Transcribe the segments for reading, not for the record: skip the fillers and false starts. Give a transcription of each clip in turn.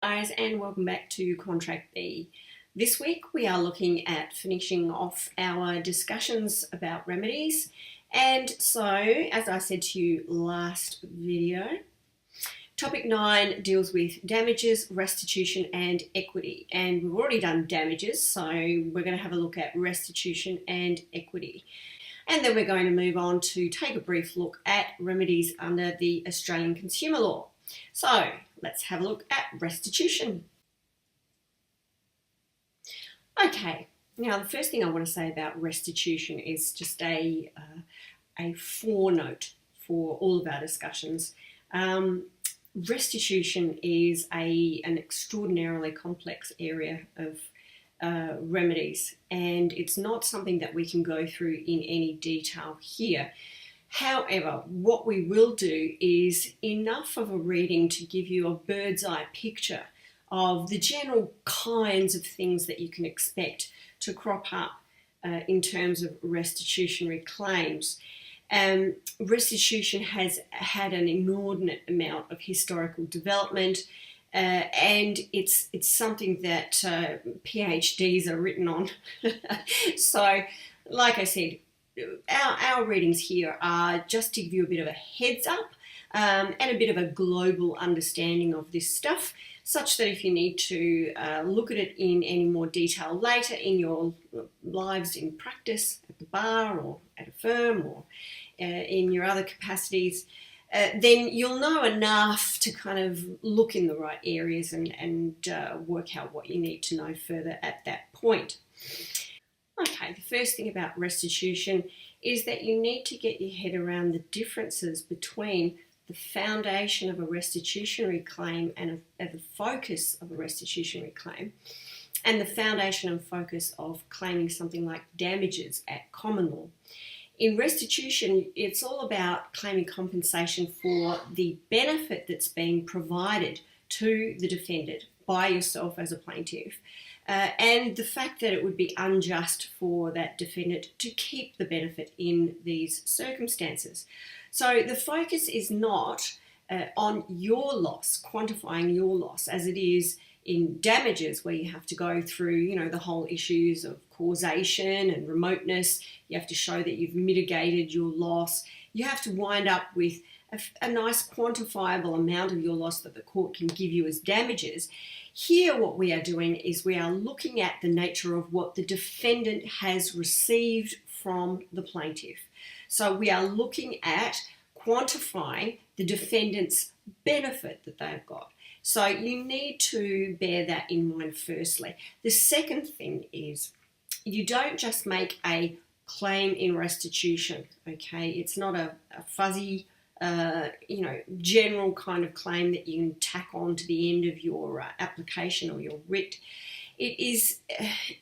Guys, and welcome back to Contract B. This week we are looking at finishing off our discussions about remedies. And so, as I said to you last video, topic 9 deals with damages, restitution and equity. And we've already done damages, so we're going to have a look at restitution and equity. And then we're going to move on to take a brief look at remedies under the Australian Consumer Law. So let's have a look at restitution. Okay, now the first thing I want to say about restitution is just a forenote for all of our discussions. Restitution is an extraordinarily complex area of remedies, and it's not something that we can go through in any detail here. However, what we will do is enough of a reading to give you a bird's eye picture of the general kinds of things that you can expect to crop up in terms of restitutionary claims. Restitution has had an inordinate amount of historical development, and it's something that PhDs are written on. So, like I said, our readings here are just to give you a bit of a heads up and a bit of a global understanding of this stuff, such that if you need to look at it in any more detail later in your lives in practice at the bar or at a firm or in your other capacities, then you'll know enough to kind of look in the right areas and work out what you need to know further at that point. Okay, the first thing about restitution is that you need to get your head around the differences between the foundation of a restitutionary claim and the focus of a restitutionary claim, and the foundation and focus of claiming something like damages at common law. In restitution, it's all about claiming compensation for the benefit that's being provided to the defendant by yourself as a plaintiff, and the fact that it would be unjust for that defendant to keep the benefit in these circumstances. So the focus is not on your loss, quantifying your loss, as it is in damages, where you have to go through, the whole issues of causation and remoteness. You have to show that you've mitigated your loss. You have to wind up with a nice quantifiable amount of your loss that the court can give you as damages. Here, what we are doing is we are looking at the nature of what the defendant has received from the plaintiff. So we are looking at quantifying the defendant's benefit that they've got. So you need to bear that in mind firstly. The second thing is you don't just make a claim in restitution, okay? It's not a fuzzy, general kind of claim that you can tack on to the end of your application or your writ. It is,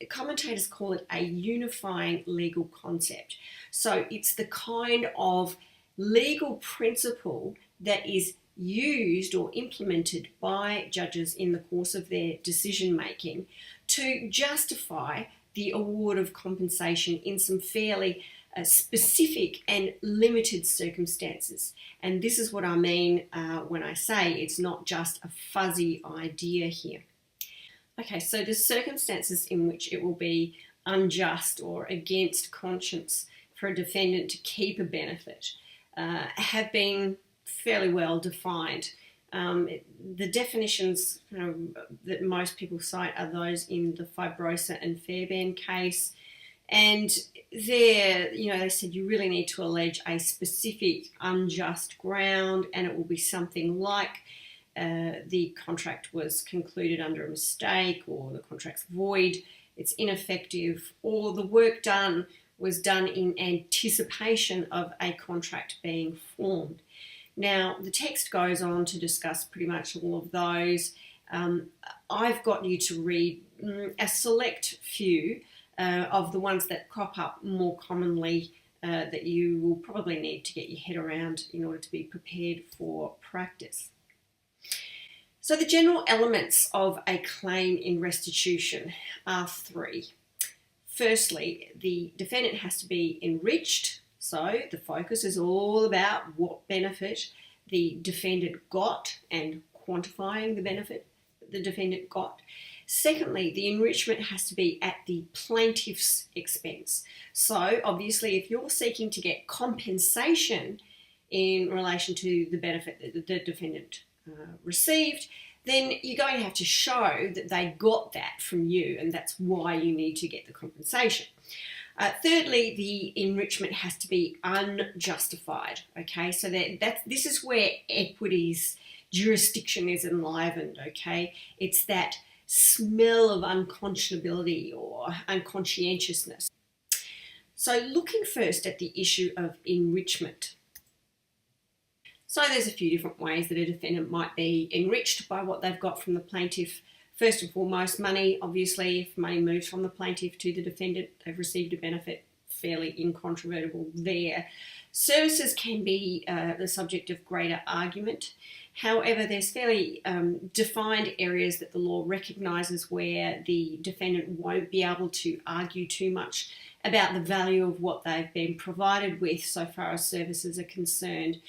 commentators call it a unifying legal concept. So it's the kind of legal principle that is used or implemented by judges in the course of their decision making to justify the award of compensation in some fairly specific and limited circumstances. And this is what I mean when I say it's not just a fuzzy idea here. Okay, so the circumstances in which it will be unjust or against conscience for a defendant to keep a benefit have been fairly well defined. The definitions that most people cite are those in the Fibrosa and Fairbairn case. And there, they said you really need to allege a specific unjust ground, and it will be something like the contract was concluded under a mistake, or the contract's void, it's ineffective, or the work done was done in anticipation of a contract being formed. Now, the text goes on to discuss pretty much all of those. I've got you to read a select few of the ones that crop up more commonly that you will probably need to get your head around in order to be prepared for practice. So the general elements of a claim in restitution are 3. Firstly, the defendant has to be enriched. So the focus is all about what benefit the defendant got and quantifying the benefit the defendant got. Secondly, the enrichment has to be at the plaintiff's expense. So obviously, if you're seeking to get compensation in relation to the benefit that the defendant received, then you're going to have to show that they got that from you, and that's why you need to get the compensation. Thirdly, the enrichment has to be unjustified. Okay, so this is where equity's jurisdiction is enlivened. Okay, it's that smell of unconscionability or unconscientiousness. So looking first at the issue of enrichment. So there's a few different ways that a defendant might be enriched by what they've got from the plaintiff. First and foremost, money. Obviously, if money moves from the plaintiff to the defendant, they've received a benefit, fairly incontrovertible there. Services can be the subject of greater argument. However, there's fairly defined areas that the law recognises where the defendant won't be able to argue too much about the value of what they've been provided with so far as services are concerned.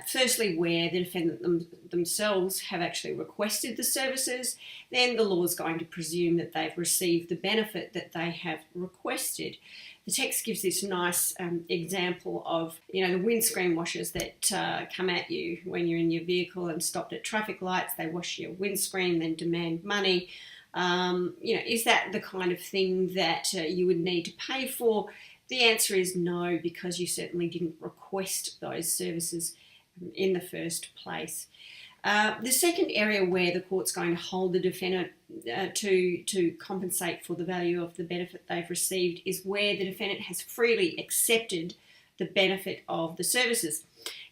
Firstly, where the defendant themselves have actually requested the services, then the law is going to presume that they've received the benefit that they have requested. The text gives this nice example of, the windscreen washers that come at you when you're in your vehicle and stopped at traffic lights. They wash your windscreen, then demand money. Is that the kind of thing that you would need to pay for? The answer is no, because you certainly didn't request those services in the first place. The second area where the court's going to hold the defendant to compensate for the value of the benefit they've received is where the defendant has freely accepted the benefit of the services.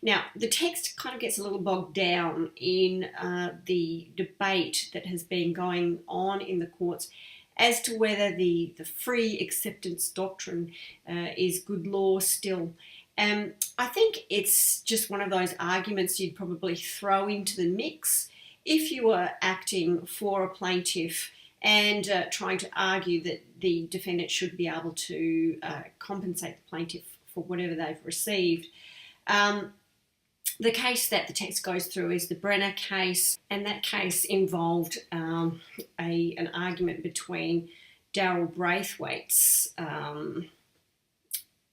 Now, the text kind of gets a little bogged down in the debate that has been going on in the courts as to whether the free acceptance doctrine is good law still. I think it's just one of those arguments you'd probably throw into the mix if you were acting for a plaintiff and trying to argue that the defendant should be able to compensate the plaintiff for whatever they've received. The case that the text goes through is the Brenner case, and that case involved an argument between Darryl Braithwaite's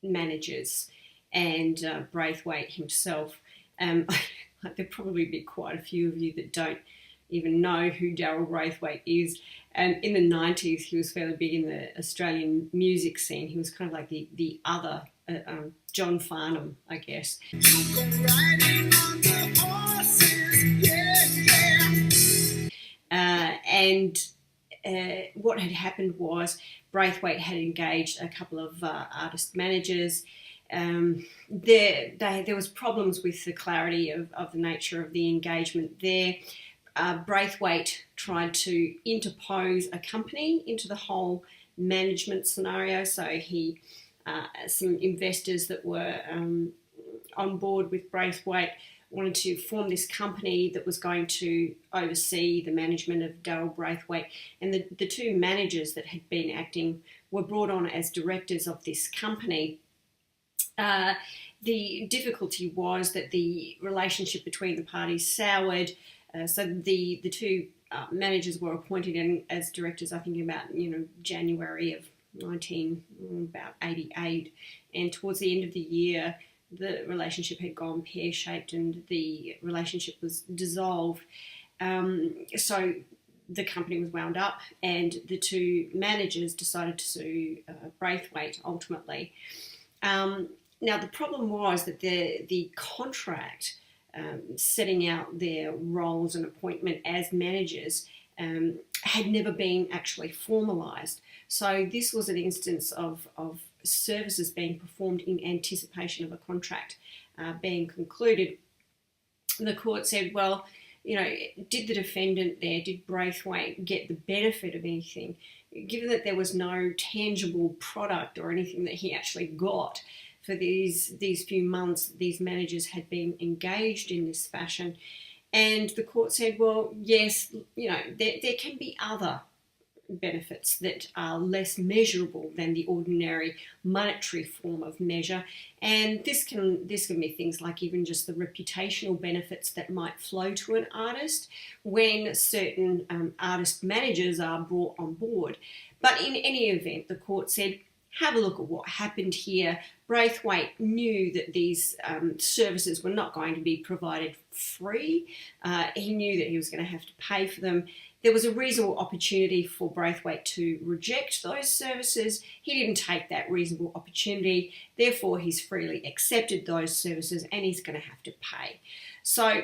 managers and Braithwaite himself. There'll probably be quite a few of you that don't even know who Darryl Braithwaite is. And in the 90s, he was fairly big in the Australian music scene. He was kind of like the other John Farnham, I guess. What had happened was Braithwaite had engaged a couple of artist managers. There was problems with the clarity of the nature of the engagement there. Braithwaite tried to interpose a company into the whole management scenario. So he, some investors that were on board with Braithwaite wanted to form this company that was going to oversee the management of Darryl Braithwaite. And the two managers that had been acting were brought on as directors of this company. The difficulty was that the relationship between the parties soured. So the two managers were appointed as directors, I think, about January of 1988, and towards the end of the year, the relationship had gone pear-shaped and the relationship was dissolved. So the company was wound up, and the two managers decided to sue Braithwaite ultimately. Now, the problem was that the contract setting out their roles and appointment as managers had never been actually formalised. So this was an instance of services being performed in anticipation of a contract being concluded. The court said, well, did the defendant there, did Braithwaite get the benefit of anything? Given that there was no tangible product or anything that he actually got for these few months, these managers had been engaged in this fashion. And the court said, well, yes, there can be other benefits that are less measurable than the ordinary monetary form of measure, and this can be things like even just the reputational benefits that might flow to an artist when certain artist managers are brought on board. But in any event, the court said, have a look at what happened here. Braithwaite knew that these services were not going to be provided free. He knew that he was going to have to pay for them. There was a reasonable opportunity for Braithwaite to reject those services. He didn't take that reasonable opportunity. Therefore, he's freely accepted those services and he's going to have to pay. So,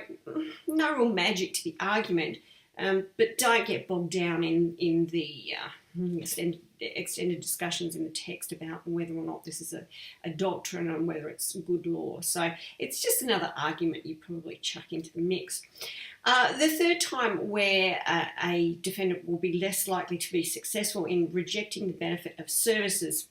no real magic to the argument, but don't get bogged down in the extended discussions in the text about whether or not this is a doctrine and whether it's good law. So it's just another argument you probably chuck into the mix. The third time where a defendant will be less likely to be successful in rejecting the benefit of services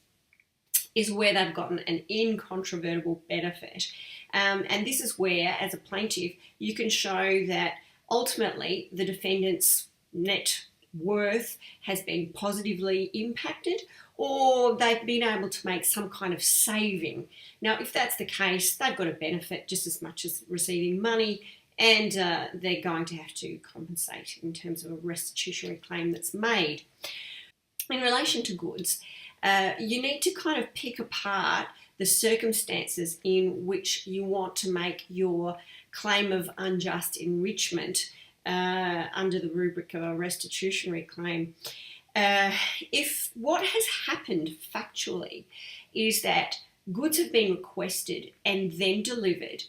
is where they've gotten an incontrovertible benefit. And this is where, as a plaintiff, you can show that ultimately the defendant's net worth has been positively impacted, or they've been able to make some kind of saving. Now, if that's the case, they've got a benefit just as much as receiving money, and they're going to have to compensate in terms of a restitutionary claim that's made. In relation to goods, you need to kind of pick apart the circumstances in which you want to make your claim of unjust enrichment under the rubric of a restitutionary claim. If what has happened factually is that goods have been requested and then delivered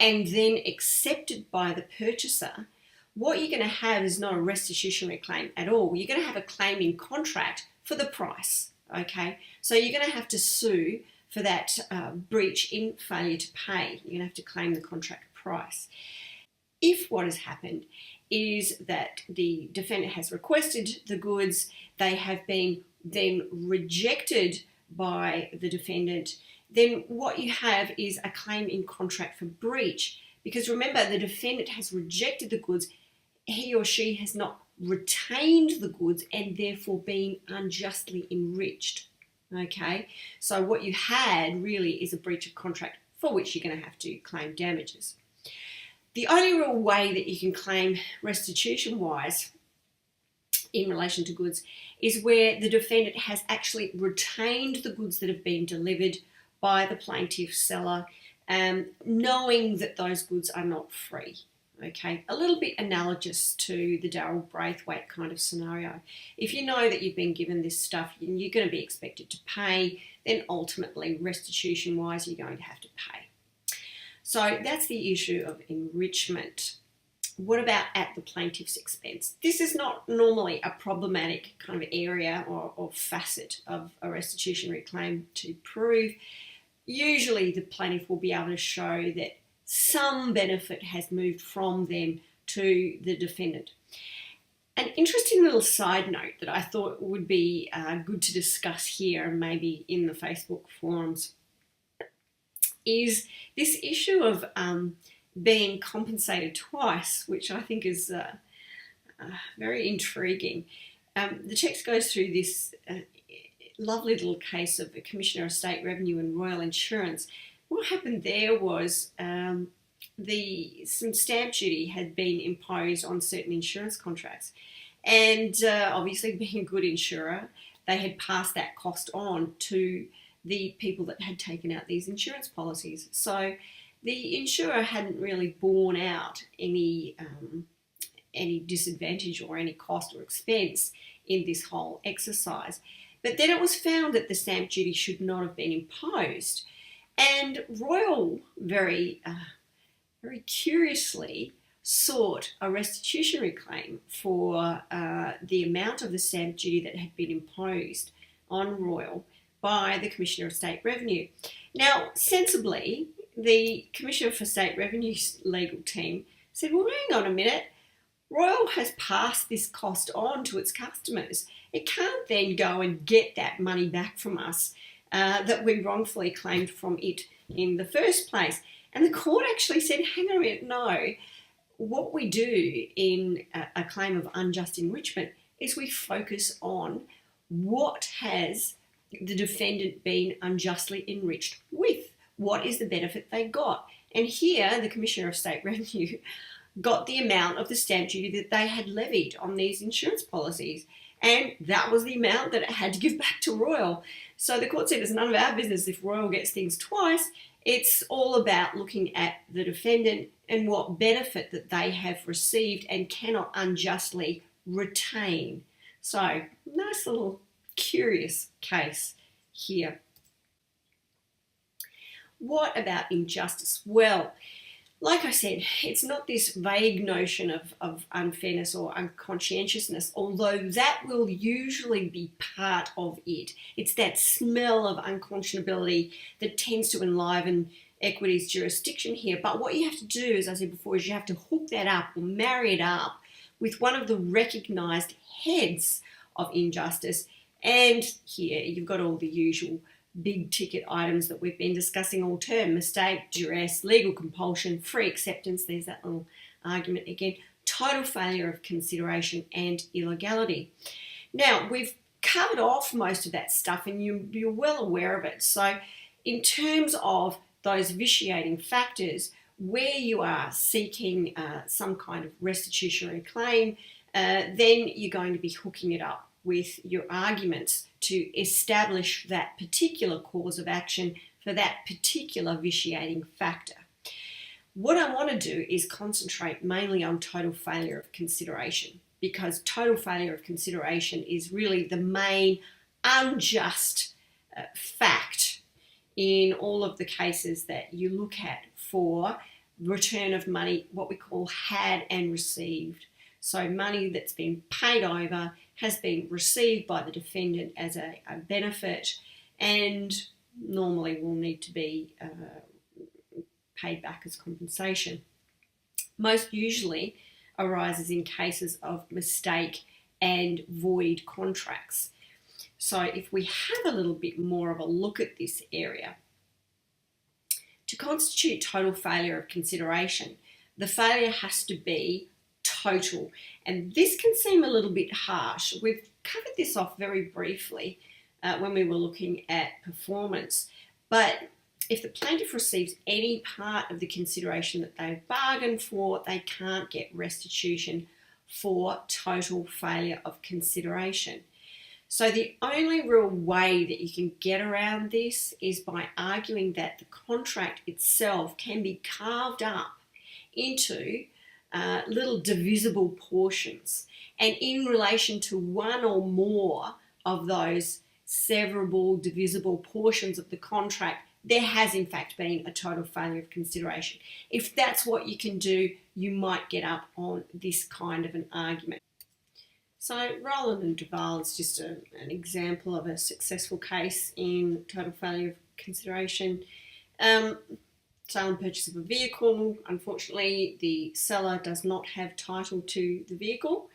and then accepted by the purchaser, what you're going to have is not a restitutionary claim at all. You're going to have a claim in contract for the price, okay? So you're going to have to sue for that breach in failure to pay. You're going to have to claim the contract price. If what has happened is that the defendant has requested the goods, they have been then rejected by the defendant, then what you have is a claim in contract for breach. Because remember, the defendant has rejected the goods, he or she has not retained the goods and therefore been unjustly enriched. Okay, so what you had really is a breach of contract for which you're going to have to claim damages. The only real way that you can claim restitution-wise in relation to goods is where the defendant has actually retained the goods that have been delivered by the plaintiff seller, knowing that those goods are not free. Okay, a little bit analogous to the Darryl Braithwaite kind of scenario. If you know that you've been given this stuff and you're going to be expected to pay, then ultimately restitution-wise you're going to have to pay. So that's the issue of enrichment. What about at the plaintiff's expense? This is not normally a problematic kind of area or facet of a restitutionary claim to prove. Usually the plaintiff will be able to show that some benefit has moved from them to the defendant. An interesting little side note that I thought would be good to discuss here and maybe in the Facebook forums is this issue of being compensated twice, which I think is very intriguing. The text goes through this lovely little case of the Commissioner of State Revenue and Royal Insurance. What happened there was some stamp duty had been imposed on certain insurance contracts, and obviously being a good insurer, they had passed that cost on to the people that had taken out these insurance policies. So the insurer hadn't really borne out any disadvantage or any cost or expense in this whole exercise. But then it was found that the stamp duty should not have been imposed. And Royal very curiously sought a restitutionary claim for the amount of the stamp duty that had been imposed on Royal by the Commissioner of State Revenue. Now, sensibly, the Commissioner for State Revenue's legal team said, well, hang on a minute, Royal has passed this cost on to its customers. It can't then go and get that money back from us that we wrongfully claimed from it in the first place. And the court actually said, hang on a minute, no. What we do in a claim of unjust enrichment is we focus on what has the defendant been unjustly enriched with. What is the benefit they got? And here, the Commissioner of State Revenue got the amount of the stamp duty that they had levied on these insurance policies. And that was the amount that it had to give back to Royal. So the court said it's none of our business if Royal gets things twice. It's all about looking at the defendant and what benefit that they have received and cannot unjustly retain. So, nice little curious case here. What about injustice? Well, like I said, it's not this vague notion of unfairness or unconscientiousness, although that will usually be part of it. It's that smell of unconscionability that tends to enliven equities jurisdiction here. But what you have to do, as I said before, is you have to hook that up or marry it up with one of the recognised heads of injustice. And here you've got all the usual big ticket items that we've been discussing all term: mistake, duress, legal compulsion, free acceptance, there's that little argument again, total failure of consideration and illegality. Now, we've covered off most of that stuff and you're well aware of it. So in terms of those vitiating factors, where you are seeking some kind of restitutionary claim, then you're going to be hooking it up with your arguments to establish that particular cause of action for that particular vitiating factor. What I want to do is concentrate mainly on total failure of consideration, because total failure of consideration is really the main unjust fact in all of the cases that you look at for return of money, what we call had and received. So money that's been paid over has been received by the defendant as a benefit and normally will need to be paid back as compensation. Most usually arises in cases of mistake and void contracts. So if we have a little bit more of a look at this area, to constitute total failure of consideration, the failure has to be total. And this can seem a little bit harsh. We've covered this off very briefly when we were looking at performance. But if the plaintiff receives any part of the consideration that they've bargained for, they can't get restitution for total failure of consideration. So the only real way that you can get around this is by arguing that the contract itself can be carved up into little divisible portions. And in relation to one or more of those severable, divisible portions of the contract, there has in fact been a total failure of consideration. If that's what you can do, you might get up on this kind of an argument. So Rowland and Duval is just an example of a successful case in total failure of consideration. Sale and purchase of a vehicle. Unfortunately, the seller does not have title to the vehicle.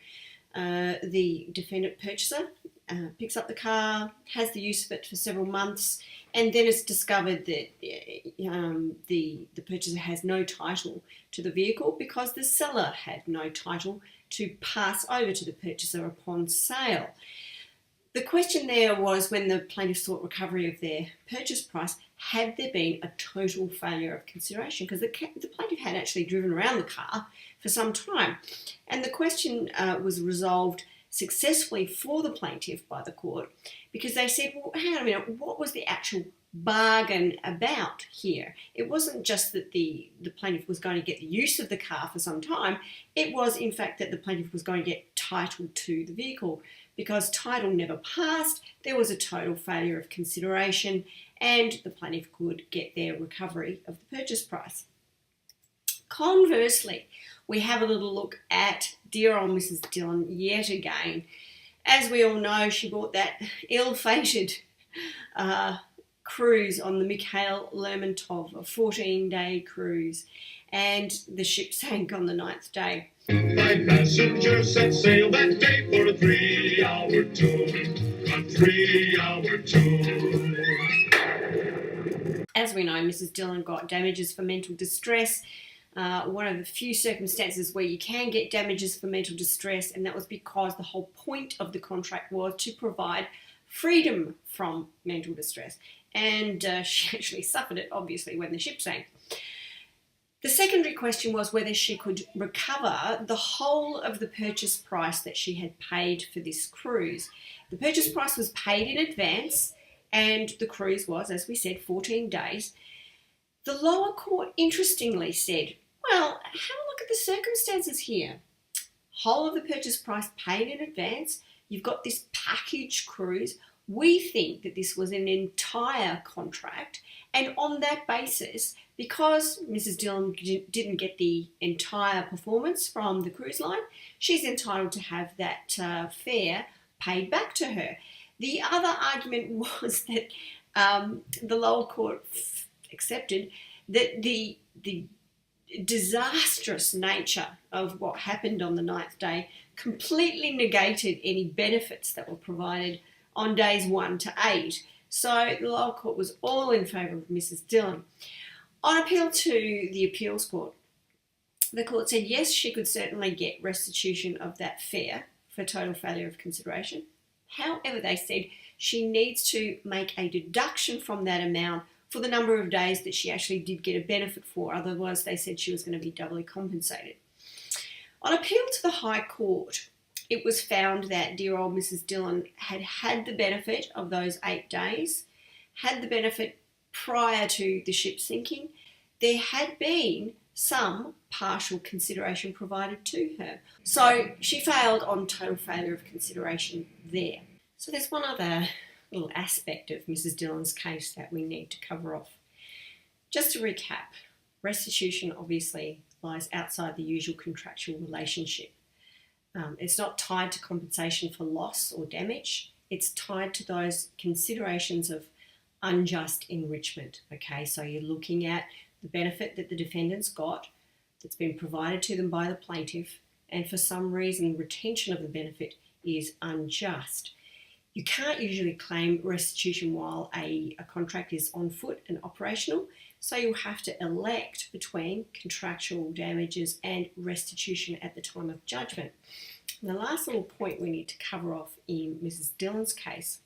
The defendant purchaser picks up the car, has the use of it for several months, and then it's discovered that the purchaser has no title to the vehicle because the seller had no title to pass over to the purchaser upon sale. The question there was, when the plaintiff sought recovery of their purchase price, had there been a total failure of consideration? Because the plaintiff had actually driven around the car for some time. And the question was resolved successfully for the plaintiff by the court, because they said, well, hang on a minute, what was the actual bargain about here? It wasn't just that the plaintiff was going to get the use of the car for some time. It was, in fact, that the plaintiff was going to get title to the vehicle. Because title never passed, there was a total failure of consideration, and the plaintiff could get their recovery of the purchase price. Conversely, we have a little look at dear old Mrs. Dillon yet again. As we all know, she bought that ill-fated cruise on the Mikhail Lermontov, a 14-day cruise, and the ship sank on the 9th day. 5 passengers set sail that day for a 3-hour tour. A 3-hour tour. As we know, Mrs. Dillon got damages for mental distress. one of the few circumstances where you can get damages for mental distress, and that was because the whole point of the contract was to provide freedom from mental distress. And she actually suffered it, obviously, when the ship sank. The secondary question was whether she could recover the whole of the purchase price that she had paid for this cruise. The purchase price was paid in advance, and the cruise was, as we said, 14 days. The lower court interestingly said, well, have a look at the circumstances here. Whole of the purchase price paid in advance. You've got this package cruise. We think that this was an entire contract, and on that basis, because Mrs. Dillon didn't get the entire performance from the cruise line, she's entitled to have that fare paid back to her. The other argument was that the lower court accepted that the disastrous nature of what happened on the 9th day completely negated any benefits that were provided on days 1 to 8. So the lower court was all in favour of Mrs. Dillon. On appeal to the appeals court, the court said yes, she could certainly get restitution of that fare for total failure of consideration. However, they said she needs to make a deduction from that amount for the number of days that she actually did get a benefit for. Otherwise, they said she was going to be doubly compensated. On appeal to the High Court, it was found that dear old Mrs. Dillon had had the benefit of those 8 days, had the benefit prior to the ship sinking. There had been some partial consideration provided to her. So she failed on total failure of consideration there. So there's one other little aspect of Mrs. Dillon's case that we need to cover off. Just to recap, restitution obviously lies outside the usual contractual relationship. It's not tied to compensation for loss or damage. It's tied to those considerations of unjust enrichment. Okay, so you're looking at the benefit that the defendants got that's been provided to them by the plaintiff, and for some reason retention of the benefit is unjust. You can't usually claim restitution while a contract is on foot and operational, so you'll have to elect between contractual damages and restitution at the time of judgment. And the last little point we need to cover off in Mrs. Dillon's case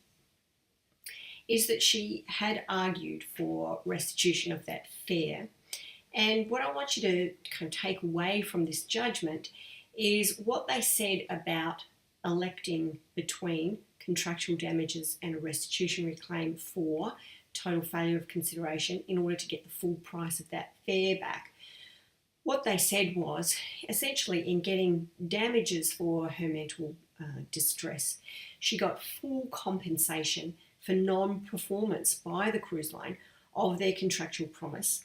is that she had argued for restitution of that fare. And what I want you to kind of take away from this judgment is what they said about electing between contractual damages and a restitutionary claim for total failure of consideration in order to get the full price of that fare back. What they said was, essentially, in getting damages for her mental distress, she got full compensation for non-performance by the cruise line of their contractual promise.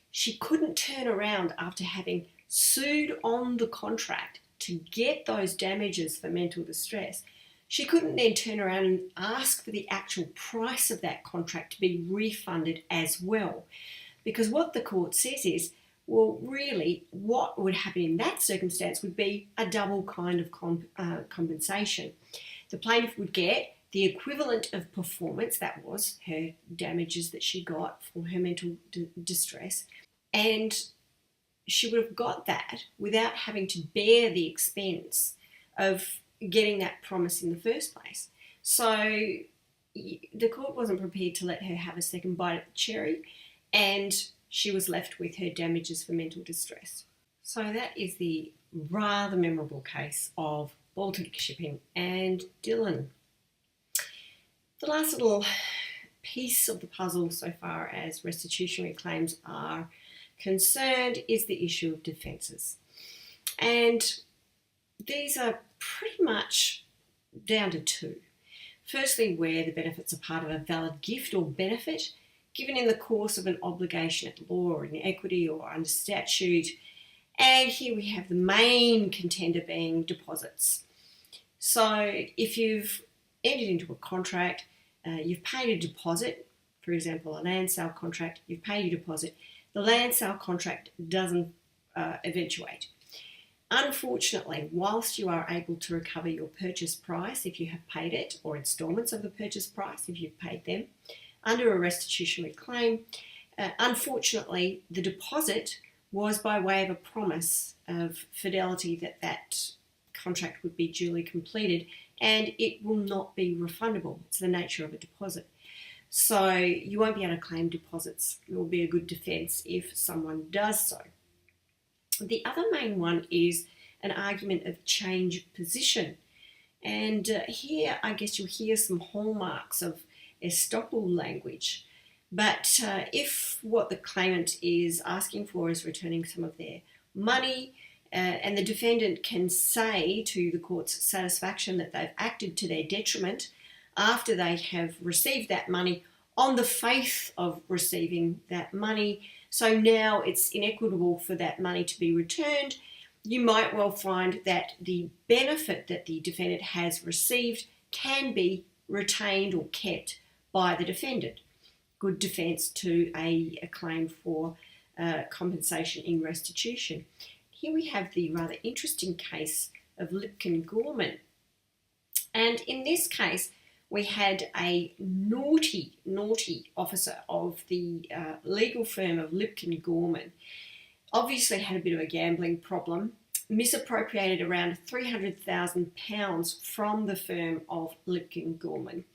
She couldn't turn around after having sued on the contract to get those damages for mental distress. She couldn't then turn around and ask for the actual price of that contract to be refunded as well. Because what the court says is, well, really, what would happen in that circumstance would be a double kind of compensation. The plaintiff would get the equivalent of performance, that was her damages that she got for her mental distress, and she would have got that without having to bear the expense of getting that promise in the first place. So the court wasn't prepared to let her have a second bite at the cherry, and she was left with her damages for mental distress. So that is the rather memorable case of Baltic Shipping and Dillon. The last little piece of the puzzle so far as restitutionary claims are concerned is the issue of defences. And these are pretty much down to two. Firstly, where the benefits are part of a valid gift or benefit given in the course of an obligation at law or in equity or under statute. And here we have the main contender being deposits. So if you've entered into a contract, you've paid a deposit, for example, a land sale contract, you've paid your deposit, the land sale contract doesn't eventuate. Unfortunately, whilst you are able to recover your purchase price if you have paid it, or instalments of the purchase price if you've paid them, under a restitutionary claim, unfortunately, the deposit was by way of a promise of fidelity that that contract would be duly completed, and it will not be refundable. It's the nature of a deposit. So you won't be able to claim deposits. It will be a good defence if someone does so. The other main one is an argument of change of position. And here I guess you'll hear some hallmarks of estoppel language. But if what the claimant is asking for is returning some of their money, and the defendant can say to the court's satisfaction that they've acted to their detriment after they have received that money on the faith of receiving that money, so now it's inequitable for that money to be returned, you might well find that the benefit that the defendant has received can be retained or kept by the defendant. Good defence to a claim for compensation in restitution. Here we have the rather interesting case of Lipkin-Gorman. And in this case, we had a naughty officer of the legal firm of Lipkin-Gorman. Obviously had a bit of a gambling problem, misappropriated around £300,000 from the firm of Lipkin-Gorman.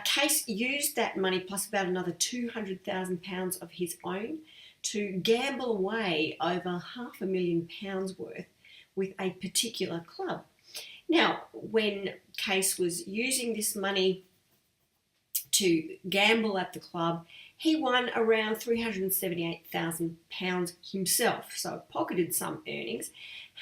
Case used that money plus about another £200,000 of his own to gamble away over £500,000 worth with a particular club. Now, when Case was using this money to gamble at the club, he won around £378,000 himself, so pocketed some earnings.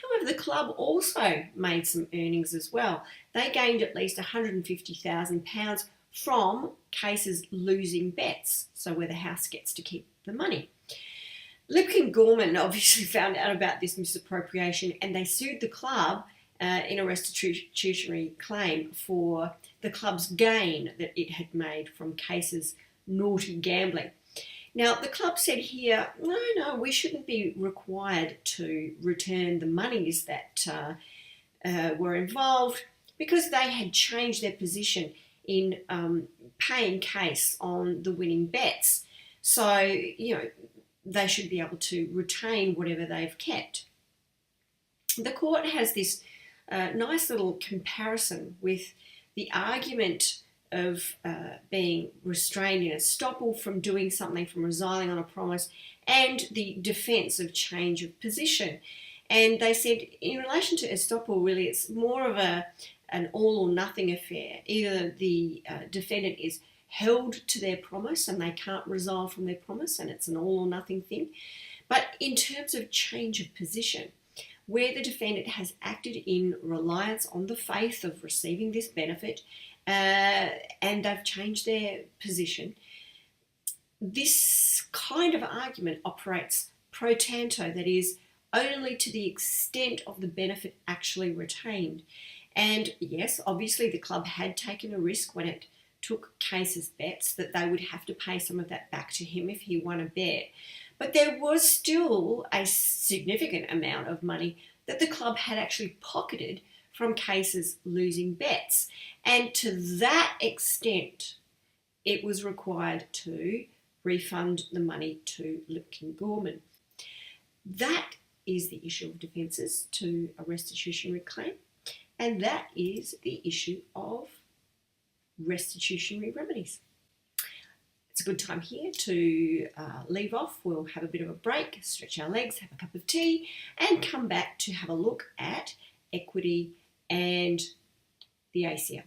However, the club also made some earnings as well. They gained at least £150,000 from Case's losing bets, so where the house gets to keep the money. Lipkin-Gorman obviously found out about this misappropriation, and they sued the club in a restitutionary claim for the club's gain that it had made from Case's naughty gambling. Now, the club said here, no, we shouldn't be required to return the monies that were involved because they had changed their position in paying Case on the winning bets. So, they should be able to retain whatever they've kept. The court has this nice little comparison with the argument of being restrained in estoppel from doing something, from resigning on a promise, and the defence of change of position. And they said in relation to estoppel, really, it's more of an all or nothing affair. Either the defendant is held to their promise and they can't resign from their promise, and it's an all or nothing thing. But in terms of change of position, where the defendant has acted in reliance on the faith of receiving this benefit and they've changed their position, this kind of argument operates pro tanto, that is, only to the extent of the benefit actually retained. And yes, obviously the club had taken a risk when it took Case's bets that they would have to pay some of that back to him if he won a bet. But there was still a significant amount of money that the club had actually pocketed from Case's losing bets. And to that extent, it was required to refund the money to Lipkin-Gorman. That is the issue of defences to a restitutionary claim, and that is the issue of restitutionary remedies. It's a good time here to leave off. We'll have a bit of a break, stretch our legs, have a cup of tea, and come back to have a look at equity and the ACL.